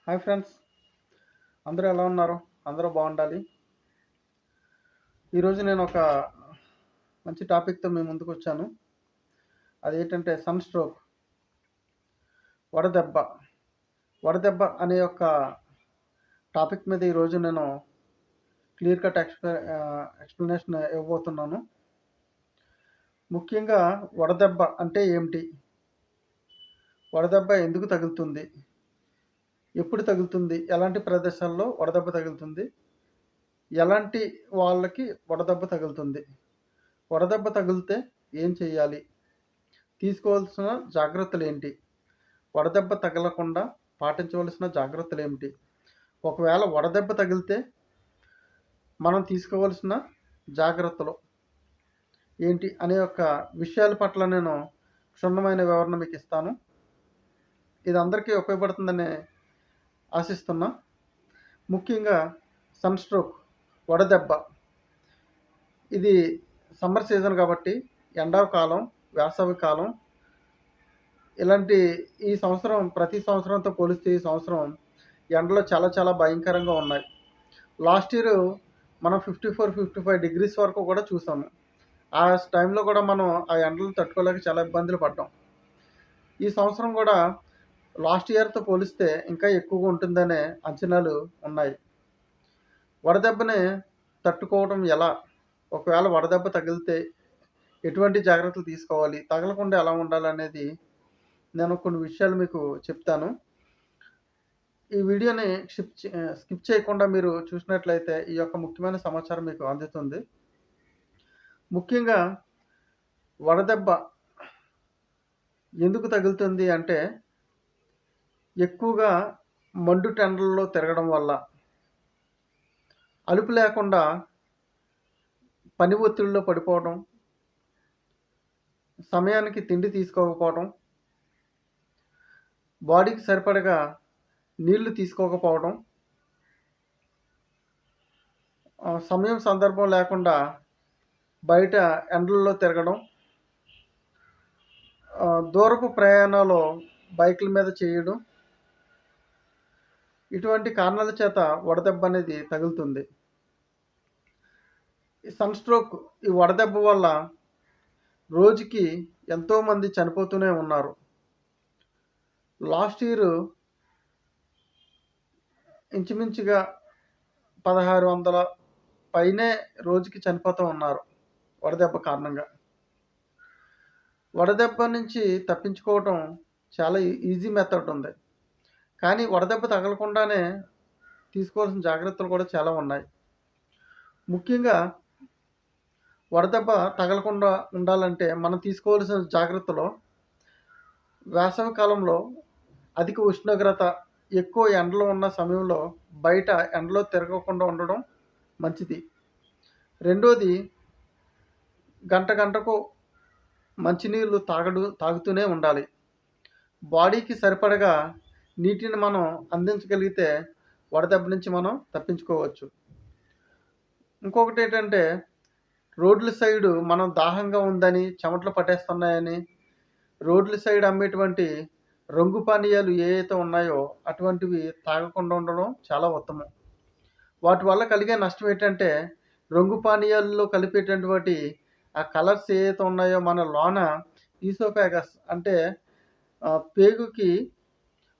Hi friends, అందరూ ఎలా ఉన్నారు? అందరూ బాగుండాలి. ఈరోజు నేను ఒక మంచి టాపిక్తో మీ ముందుకు వచ్చాను. అదేంటంటే సన్ స్ట్రోక్, వడదెబ్బ. వడదెబ్బ అనే ఒక టాపిక్ మీద ఈరోజు నేను క్లియర్ కట్ ఎక్స్ప్లెనేషన్ ఇవ్వబోతున్నాను. ముఖ్యంగా వడదెబ్బ అంటే ఏమిటి? వడదెబ్బ ఎందుకు తగులుతుంది? ఎప్పుడు తగులుతుంది? ఎలాంటి ప్రదేశాల్లో వడదెబ్బ తగులుతుంది? ఎలాంటి వాళ్ళకి వడదెబ్బ తగులుతుంది? వడదెబ్బ తగిలితే ఏం చేయాలి? తీసుకోవాల్సిన జాగ్రత్తలు ఏంటి? వడదెబ్బ తగలకుండా పాటించవలసిన జాగ్రత్తలు ఏమిటి? ఒకవేళ వడదెబ్బ తగిలితే మనం తీసుకోవాల్సిన జాగ్రత్తలు ఏంటి అనే ఒక విషయాల పట్ల నేను క్షుణ్ణమైన వివరణ మీకు ఇస్తాను. ఇది అందరికీ ఉపయోగపడుతుందని ఆశిస్తున్నా. ముఖ్యంగా సన్ స్ట్రోక్, వడదెబ్బ, ఇది సమ్మర్ సీజన్ కాబట్టి ఎండాకాలం, వేసవి కాలం ఇలాంటి ఈ సంవత్సరం ప్రతి సంవత్సరంతో పోలిస్తే ఈ సంవత్సరం ఎండలు చాలా చాలా భయంకరంగా ఉన్నాయి. లాస్ట్ ఇయర్ మనం 54-55 డిగ్రీస్ వరకు కూడా చూసాము. ఆ టైంలో కూడా మనం ఆ ఎండలు తట్టుకోలేక చాలా ఇబ్బందులు పడ్డాం. ఈ సంవత్సరం కూడా లాస్ట్ ఇయర్తో పోలిస్తే ఇంకా ఎక్కువగా ఉంటుందనే అంచనాలు ఉన్నాయి. వడదెబ్బని తట్టుకోవడం ఎలా? ఒకవేళ వడదెబ్బ తగిలితే ఎటువంటి జాగ్రత్తలు తీసుకోవాలి? తగలకుండా ఎలా ఉండాలనేది నేను కొన్ని విషయాలు మీకు చెప్తాను. ఈ వీడియోని స్కిప్ చేయకుండా మీరు చూసినట్లయితే ఈ యొక్క ముఖ్యమైన సమాచారం మీకు అందుతుంది. ముఖ్యంగా వడదెబ్బ ఎందుకు తగులుతుంది అంటే, ఎక్కువగా మండు టెండల్లో తిరగడం వల్ల, అలుపు లేకుండా పని ఒత్తిడిలో పడిపోవడం, సమయానికి తిండి తీసుకోకపోవడం, బాడీకి సరిపడగా నీళ్లు తీసుకోకపోవడం, సమయం సందర్భం లేకుండా బయట ఎండల్లో తిరగడం, దూరపు ప్రయాణాలు బైకుల మీద చేయడం, ఇటువంటి కారణాల చేత వడదెబ్బ అనేది తగులుతుంది. ఈ సన్ స్ట్రోక్, ఈ వడదెబ్బ వల్ల రోజుకి ఎంతోమంది చనిపోతూనే ఉన్నారు. లాస్ట్ ఇయర్ ఇంచుమించుగా 1600 పైనే రోజుకి చనిపోతూ ఉన్నారు వడదెబ్బ కారణంగా. వడదెబ్బ నుంచి తప్పించుకోవటం చాలా ఈజీ మెథడ్ ఉంది. కానీ వడదెబ్బ తగలకుండానే తీసుకోవాల్సిన జాగ్రత్తలు కూడా చాలా ఉన్నాయి. ముఖ్యంగా వడదెబ్బ తగలకుండా ఉండాలంటే మనం తీసుకోవాల్సిన జాగ్రత్తలు, వేసవి కాలంలో అధిక ఉష్ణోగ్రత, ఎక్కువ ఎండలో ఉన్న సమయంలో బయట ఎండలో తిరగకుండా ఉండడం మంచిది. రెండోది, గంటకు మంచినీళ్ళు తాగుతూనే ఉండాలి. బాడీకి సరిపడగా నీటిని మనం అందించగలిగితే వడదెబ్బ నుంచి మనం తప్పించుకోవచ్చు. ఇంకొకటి ఏంటంటే, రోడ్ల సైడు మనం దాహంగా ఉందని, చెమటలు పట్టేస్తున్నాయని రోడ్ల సైడ్ అమ్మేటువంటి రంగు పానీయాలు ఏవైతే ఉన్నాయో అటువంటివి తాగకుండా ఉండడం చాలా ఉత్తమం. వాటి వల్ల కలిగే నష్టం ఏంటంటే, రంగు పానీయాల్లో కలిపేటటువంటి ఆ కలర్స్ ఏవైతే ఉన్నాయో మన లోన ఈసోఫాగస్ అంటే పేగుకి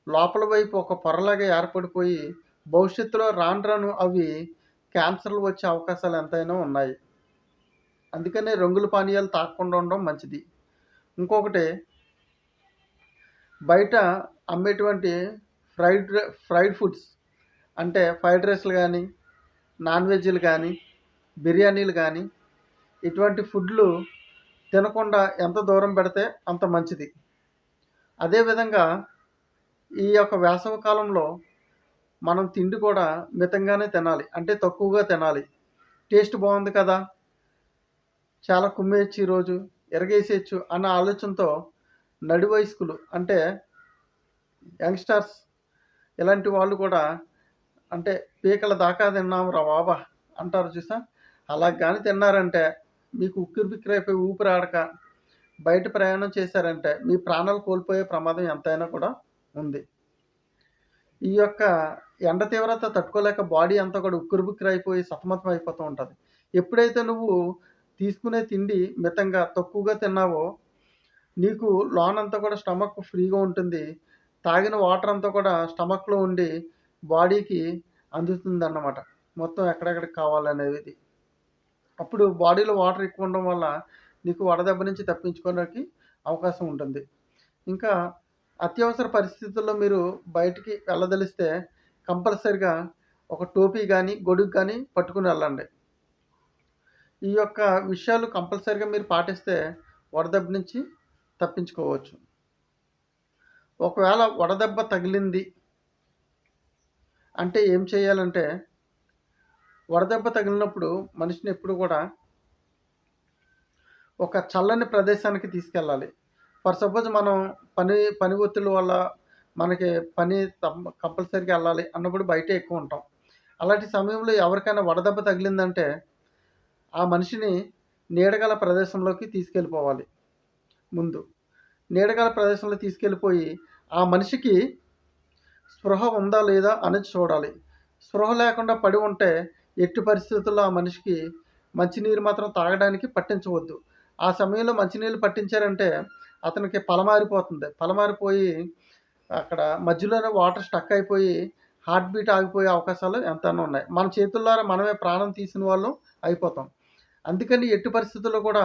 లోపల వైపు ఒక పొరలాగా ఏర్పడిపోయి భవిష్యత్తులో రాను అవి క్యాన్సర్లు వచ్చే అవకాశాలు ఎంతైనా ఉన్నాయి. అందుకనే రంగుల పానీయాలు తాగకుండా ఉండడం మంచిది. ఇంకొకటి, బయట అమ్మేటువంటి ఫ్రైడ్ ఫుడ్స్ అంటే ఫ్రైడ్ రైస్లు కానీ, నాన్ వెజ్లు కానీ, బిర్యానీలు కానీ, ఇటువంటి ఫుడ్లు తినకుండా ఎంత దూరం పెడితే అంత మంచిది. అదేవిధంగా ఈ యొక్క వేసవి కాలంలో మనం తిండి కూడా మితంగానే తినాలి. అంటే తక్కువగా తినాలి. టేస్ట్ బాగుంది కదా, చాలా కుమ్మేయచ్చు, ఈరోజు ఎరగేసేయచ్చు అన్న ఆలోచనతో నడి వయస్కులు అంటే యంగ్స్టర్స్ ఇలాంటి వాళ్ళు కూడా, అంటే పీకల దాకా తిన్నాం రా బాబా అంటారు చూసా, అలా కానీ తిన్నారంటే మీకు ఉక్కిరి బిక్కిరైపోయి ఊపిరాడక బయట ప్రయాణం చేశారంటే మీ ప్రాణాలు కోల్పోయే ప్రమాదం ఎంతైనా కూడా ఉంది. ఈ యొక్క ఎండ తీవ్రత తట్టుకోలేక బాడీ అంతా కూడా ఉక్కిరిబిక్కిరైపోయి సతమతం అయిపోతూ ఉంటది. ఎప్పుడైతే నువ్వు తీసుకునే తిండి మితంగా తక్కువగా తిన్నావో, నీకు లోనంతా కూడా స్టమక్ ఫ్రీగా ఉంటుంది. తాగిన వాటర్ అంతా కూడా స్టమక్‌లో ఉండి బాడీకి అందుతుందన్నమాట. మొత్తం ఎక్కడెక్కడికి కావాలనేది. అప్పుడు బాడీలో వాటర్ ఎక్కువ ఉండడం వల్ల నీకు వడదెబ్బ నుంచి తప్పించుకోవడానికి అవకాశం ఉంటుంది. ఇంకా అత్యవసర పరిస్థితుల్లో మీరు బయటికి వెళ్ళదలిస్తే కంపల్సరీగా ఒక టోపీ గానీ, గొడుగు గానీ పట్టుకొని వెళ్ళండి. ఈ యొక్క విషయాలు కంపల్సరీగా మీరు పాటిస్తే వడదెబ్బ నుంచి తప్పించుకోవచ్చు. ఒకవేళ వడదెబ్బ తగిలింది అంటే ఏం చేయాలంటే, వడదెబ్బ తగిలినప్పుడు మనిషిని ఎప్పుడు కూడా ఒక చల్లని ప్రదేశానికి తీసుకెళ్ళాలి. ఫర్ సపోజ్ మనం పని ఒత్తిడి వల్ల మనకి పని కంపల్సరీగా వెళ్ళాలి అన్నప్పుడు బయటే ఎక్కువ ఉంటాం. అలాంటి సమయంలో ఎవరికైనా వడదెబ్బ తగిలిందంటే ఆ మనిషిని నీడగల ప్రదేశంలోకి తీసుకెళ్ళిపోవాలి ముందు. నీడగల ప్రదేశంలో తీసుకెళ్ళిపోయి ఆ మనిషికి స్పృహ ఉందా లేదా అనేది చూడాలి. స్పృహ లేకుండా పడి ఉంటే ఎట్టి పరిస్థితుల్లో ఆ మనిషికి మంచినీరు మాత్రం తాగడానికి పట్టించవద్దు. ఆ సమయంలో మంచినీళ్ళు పట్టించారంటే అతనికి పలమారిపోతుంది. పలమారిపోయి అక్కడ మధ్యలోనే వాటర్ స్టక్ అయిపోయి హార్ట్ బీట్ ఆగిపోయే అవకాశాలు ఎంతైనా ఉన్నాయి. మన చేతుల్లారా మనమే ప్రాణం తీసిన వాళ్ళం అయిపోతాం. అందుకని ఎట్టి పరిస్థితుల్లో కూడా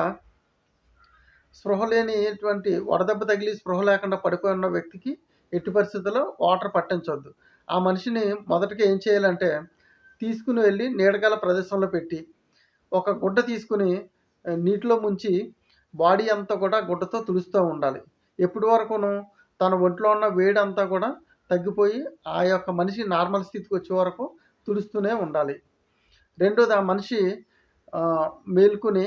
స్పృహ లేనిటువంటి వడదెబ్బ తగిలి స్పృహ లేకుండా పడిపోయి ఉన్న వ్యక్తికి ఎట్టి పరిస్థితుల్లో వాటర్ పట్టించొద్దు. ఆ మనిషిని మొదటగా ఏం చేయాలంటే తీసుకుని వెళ్ళి నీడగల ప్రదేశంలో పెట్టి ఒక గుడ్డ తీసుకుని నీటిలో ముంచి బాడీ అంతా కూడా గుడ్డతో తుడుస్తూ ఉండాలి. ఎప్పటి వరకును తన ఒంట్లో ఉన్న వేడి అంతా కూడా తగ్గిపోయి ఆ యొక్క మనిషి నార్మల్ స్థితికి వచ్చే వరకు తుడుస్తూనే ఉండాలి. రెండోది ఆ మనిషి మేలుకొని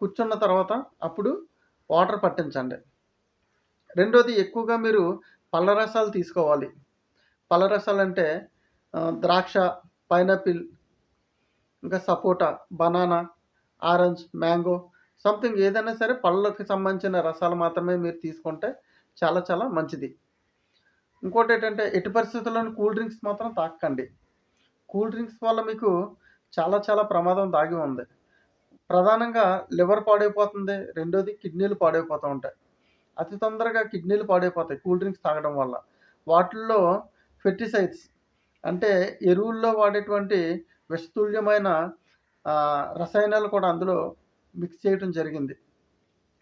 కూర్చున్న తర్వాత అప్పుడు వాటర్ పట్టించండి. రెండోది ఎక్కువగా మీరు పళ్ళ రసాలు తీసుకోవాలి. పళ్ళ రసాలంటే ద్రాక్ష, పైనాపిల్, ఇంకా సపోటా, బనానా, ఆరెంజ్, మ్యాంగో సంథింగ్ ఏదైనా సరే పళ్ళకి సంబంధించిన రసాలు మాత్రమే మీరు తీసుకుంటే చాలా చాలా మంచిది. ఇంకోటేంటంటే ఎట్టి పరిస్థితుల్లోనూ కూల్ డ్రింక్స్ మాత్రం తాగకండి. కూల్ డ్రింక్స్ వల్ల మీకు చాలా చాలా ప్రమాదం దాగి ఉంది. ప్రధానంగా లివర్ పాడైపోతుంది. రెండోది కిడ్నీలు పాడైపోతూ ఉంటాయి. అతి తొందరగా కిడ్నీలు పాడైపోతాయి కూల్ డ్రింక్స్ తాగడం వల్ల. వాటిల్లో పెస్టిసైడ్స్ అంటే ఎరువుల్లో వాడేటువంటి విషతుల్యమైన రసాయనాలు కూడా అందులో మిక్స్ చేయడం జరిగింది.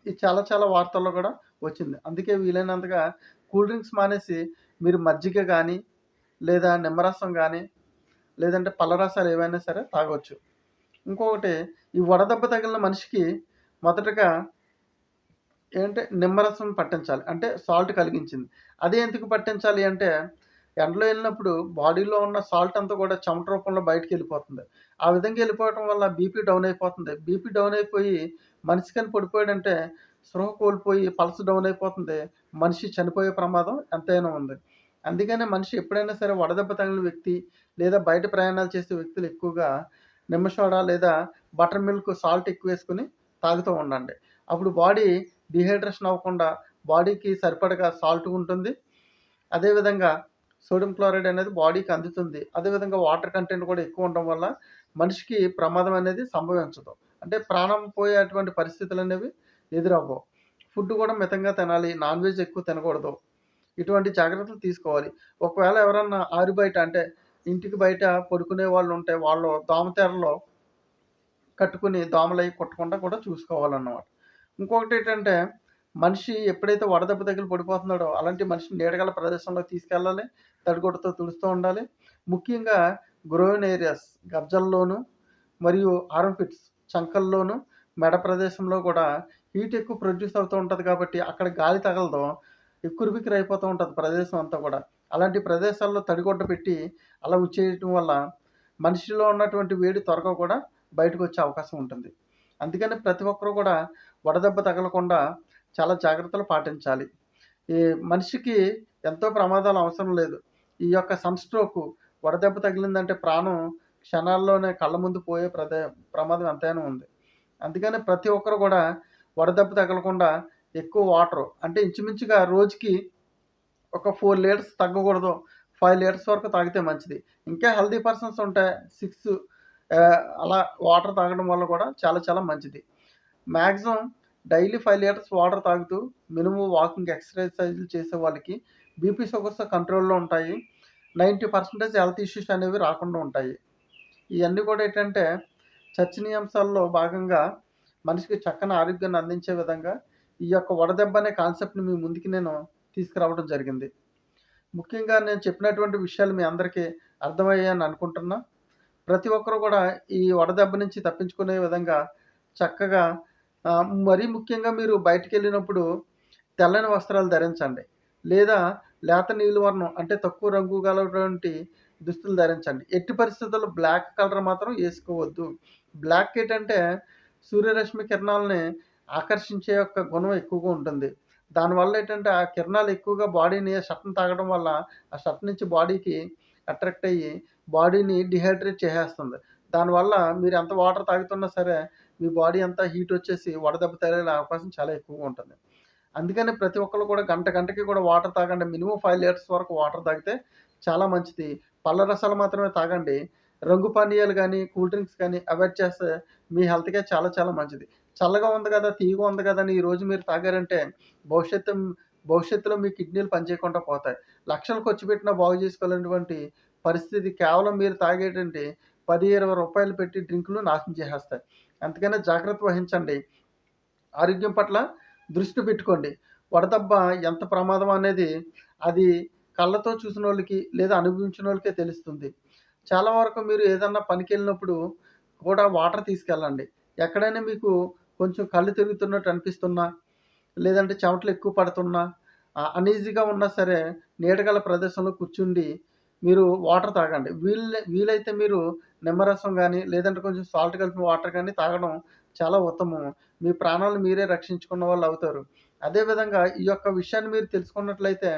ఇది చాలా చాలా వార్తల్లో కూడా వచ్చింది. అందుకే వీలైనంతగా కూల్ డ్రింక్స్ మానేసి మీరు మజ్జిగ కానీ, లేదా నిమ్మరసం కానీ, లేదంటే పళ్ళ రసాలు ఏవైనా సరే తాగొచ్చు. ఇంకొకటి ఈ వడదెబ్బ తగిలిన మనిషికి మొదటగా నిమ్మరసం పట్టించాలి. అంటే సాల్ట్ కలిగించింది. అదే ఎందుకు పట్టించాలి అంటే ఎండలో వెళ్ళినప్పుడు బాడీలో ఉన్న సాల్ట్ అంతా కూడా చెమట రూపంలో బయటికెళ్ళిపోతుంది. ఆ విధంగా వెళ్ళిపోవటం వల్ల బీపీ డౌన్ అయిపోతుంది. బీపీ డౌన్ అయిపోయి మనిషి కానీ పడిపోయాడంటే స్పృహ కోల్పోయి పల్స్ డౌన్ అయిపోతుంది. మనిషి చనిపోయే ప్రమాదం ఎంతైనా ఉంది. అందుకనే మనిషి ఎప్పుడైనా సరే వడదెబ్బ తగిలిన వ్యక్తి లేదా బయట ప్రయాణాలు చేసే వ్యక్తులు ఎక్కువగా నిమ్మ సోడా లేదా బటర్ మిల్క్ సాల్ట్ ఎక్కువ వేసుకొని తాగుతూ ఉండండి. అప్పుడు బాడీ డీహైడ్రేషన్ అవ్వకుండా బాడీకి సరిపడగా సాల్ట్ ఉంటుంది. అదేవిధంగా సోడియం క్లోరైడ్ అనేది బాడీకి అందుతుంది. అదేవిధంగా వాటర్ కంటెంట్ కూడా ఎక్కువ ఉండడం వల్ల మనిషికి ప్రమాదం అనేది సంభవించదు. అంటే ప్రాణం పోయేటువంటి పరిస్థితులు అనేవి ఎదురవ్వవు. ఫుడ్ కూడా మితంగా తినాలి. నాన్ వెజ్ ఎక్కువ తినకూడదు. ఇటువంటి జాగ్రత్తలు తీసుకోవాలి. ఒకవేళ ఎవరన్నా ఆరు బయట అంటే ఇంటికి బయట పడుకునే వాళ్ళు ఉంటే వాళ్ళు దోమతెరలో కట్టుకుని దోమలవి కుట్టకుండా కూడా చూసుకోవాలన్నమాట. ఇంకొకటి ఏంటంటే మనిషి ఎప్పుడైతే వడదెబ్బ తగిలి పడిపోతున్నాడో అలాంటి మనిషిని నీడగల ప్రదేశంలోకి తీసుకెళ్ళాలి. తడిగుడ్డతో తుడుస్తూ ఉండాలి. ముఖ్యంగా గ్రోయిన్ ఏరియాస్ గజ్జల్లోను మరియు ఆర్మ్‌పిట్స్ చంకల్లోను, మెడ ప్రదేశంలో కూడా హీట్ ఎక్కువ ప్రొడ్యూస్ అవుతూ ఉంటది కాబట్టి అక్కడ గాలి తగలదు. ఉక్కిరిబిక్కిరైపోతూ ఉంటది ప్రదేశం అంతా కూడా. అలాంటి ప్రదేశాల్లో తడిగుడ్డ పెట్టి అలా ఉంచేయటం వల్ల మనిషిలో ఉన్నటువంటి వేడి త్వరగా కూడా బయటకొచ్చే అవకాశం ఉంటుంది. అందుకని ప్రతి ఒక్కరు కూడా వడదెబ్బ తగలకుండా చాలా జాగ్రత్తలు పాటించాలి. ఈ మనిషికి ఎంతో ప్రమాదాలు అవసరం లేదు. ఈ యొక్క సన్ స్ట్రోకు వడదెబ్బ తగిలిందంటే ప్రాణం క్షణాల్లోనే కళ్ళ ముందు పోయే ప్రమాదం ఎంతైనా ఉంది. అందుకని ప్రతి ఒక్కరు కూడా వడదెబ్బ తగలకుండా ఎక్కువ వాటరు అంటే ఇంచుమించుగా రోజుకి ఒక 4 లీటర్స్ తగ్గకూడదు. 5 లీటర్స్ వరకు తాగితే మంచిది. ఇంకా హెల్తీ పర్సన్స్ ఉంటే 6 అలా వాటర్ తాగడం వల్ల కూడా చాలా చాలా మంచిది. మ్యాక్సిమం డైలీ 5 లీటర్స్ వాటర్ తాగుతూ మినిమమ్ వాకింగ్, ఎక్సర్సైజులు చేసే వాళ్ళకి బీపీ, షుగర్స్ కంట్రోల్‌లో ఉంటాయి. 90% హెల్త్ ఇష్యూస్ అనేవి రాకుండా ఉంటాయి. ఇయన్నీ కూడా ఏంటంటే చర్చనీయాంశాల్లో భాగంగా మనిషికి చక్కని ఆరోగ్యాన్ని అందించే విధంగా ఈ యొక్క వడదెబ్బ అనే కాన్సెప్ట్‌ని మీ ముందుకి నేను తీసుకురావడం జరిగింది. ముఖ్యంగా నేను చెప్పినటువంటి విషయాలు మీ అందరికీ అర్థమయ్యాయని అనుకుంటున్నా. ప్రతి ఒక్కరు కూడా ఈ వడదెబ్బ నుంచి తప్పించుకునే విధంగా చక్కగా మరీ ముఖ్యంగా మీరు బయటికెళ్ళినప్పుడు తెల్లని వస్త్రాలు ధరించండి. లేదా లేత నీలివర్ణం అంటే తక్కువ రంగు గలటువంటి దుస్తులు ధరించండి. ఎట్టి పరిస్థితుల్లో బ్లాక్ కలర్ మాత్రం ఏసుకోవద్దు. బ్లాక్ ఏంటంటే సూర్యరశ్మి కిరణాలని ఆకర్షించే యొక్క గుణం ఎక్కువగా ఉంటుంది. దానివల్ల ఏంటంటే ఆ కిరణాలు ఎక్కువగా బాడీని షర్ట్‌ని తాగడం వల్ల ఆ షర్ట్ నుంచి బాడీకి అట్రాక్ట్ అయ్యి బాడీని డీహైడ్రేట్ చేసేస్తుంది. దానివల్ల మీరు ఎంత వాటర్ తాగుతున్నా సరే మీ బాడీ అంతా హీట్ వచ్చేసి వడదెబ్బ తగిలే అవకాశం చాలా ఎక్కువగా ఉంటుంది. అందుకని ప్రతి ఒక్కళ్ళు కూడా గంటకి కూడా వాటర్ తాగండి. మినిమమ్ 5 లీటర్స్ వరకు వాటర్ తాగితే చాలా మంచిది. పళ్ళ రసాలు మాత్రమే తాగండి. రంగు పానీయాలు గానీ, కూల్ డ్రింక్స్ కానీ అవాయిడ్ చేస్తే మీ హెల్త్‌కే చాలా చాలా మంచిది. చల్లగా ఉంది కదా, తియ్యగా ఉంది కదా అని ఈరోజు మీరు తాగారంటే భవిష్యత్తులో మీ కిడ్నీలు పనిచేయకుండా పోతాయి. లక్షలు ఖర్చు పెట్టినా బాగు చేసుకోలేనటువంటి పరిస్థితి కేవలం మీరు తాగేటువంటి రూ. 10, 20 పెట్టి డ్రింకులు నాశనం చేసేస్తాయి. అందుకనే జాగ్రత్త వహించండి. ఆరోగ్యం పట్ల దృష్టి పెట్టుకోండి. వడదెబ్బ ఎంత ప్రమాదం అనేది అది కళ్ళతో చూసినోళ్ళకి లేదా అనుభవించినోళ్ళకే తెలుస్తుంది. చాలా వరకు మీరు ఏదన్నా పనికెళ్ళినప్పుడు కూడా వాటర్ తీసుకెళ్ళండి. ఎక్కడైనా మీకు కొంచెం కళ్ళు తిరుగుతున్నట్టు అనిపిస్తున్నా, లేదంటే చెమటలు ఎక్కువ పడుతున్నా, అన్‌ఈజీగా ఉన్నా సరే నీడగల ప్రదేశంలో కూర్చుండి మీరు వాటర్ తాగండి. వీలైతే మీరు నిమ్మరసం గానీ, లేదంటే కొంచెం సాల్ట్ కలిపిన వాటర్ గానీ తాగడం చాలా ఉత్తమం. మీ ప్రాణాలను మీరే రక్షించుకున్న వాళ్ళవుతారు. అదేవిధంగా ఈ యొక్క విషయాన్ని మీరు తెలుసుకున్నట్లయితే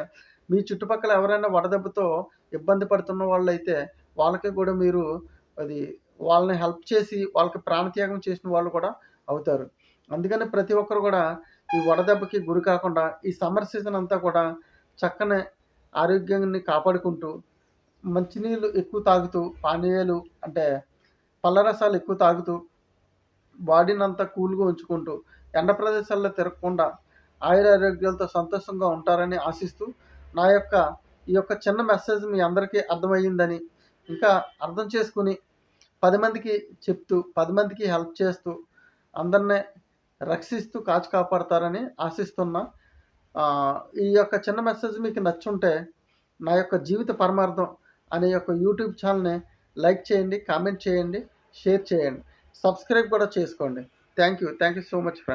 మీ చుట్టుపక్కల ఎవరైనా వడదెబ్బతో ఇబ్బంది పడుతున్న వాళ్ళైతే వాళ్ళకి కూడా మీరు అది వాళ్ళని హెల్ప్ చేసి వాళ్ళకి ప్రాణత్యాగం చేసిన వాళ్ళు కూడా అవుతారు. అందుకని ప్రతి ఒక్కరు కూడా ఈ వడదెబ్బకి గురి కాకుండా ఈ సమ్మర్ సీజన్ అంతా కూడా చక్కని ఆరోగ్యాన్ని కాపాడుకుంటూ, మంచినీళ్ళు ఎక్కువ తాగుతూ, పానీయాలు అంటే పళ్ళ రసాలు ఎక్కువ తాగుతూ, బాడీనంతా కూల్‌గా ఉంచుకుంటూ, ఎండ ప్రదేశాల్లో తిరగకుండా ఆయురారోగ్యాలతో సంతోషంగా ఉంటారని ఆశిస్తూ, ఈ యొక్క చిన్న మెసేజ్ మీ అందరికీ అర్థమయ్యిందని, ఇంకా అర్థం చేసుకొని 10 మందికి చెప్తూ, 10 మందికి హెల్ప్ చేస్తూ, అందరిని రక్షిస్తూ కాపాడతారని ఆశిస్తున్నా. ఈ యొక్క చిన్న మెసేజ్ మీకు నచ్చుంటే నా యొక్క జీవిత పరమార్థం అనే యొక్క యూట్యూబ్ ఛానల్‌ని లైక్ చేయండి, కామెంట్ చేయండి, షేర్ చేయండి. సబ్స్క్రైబ్ కూడా చేసుకోండి. Thank you so much friends.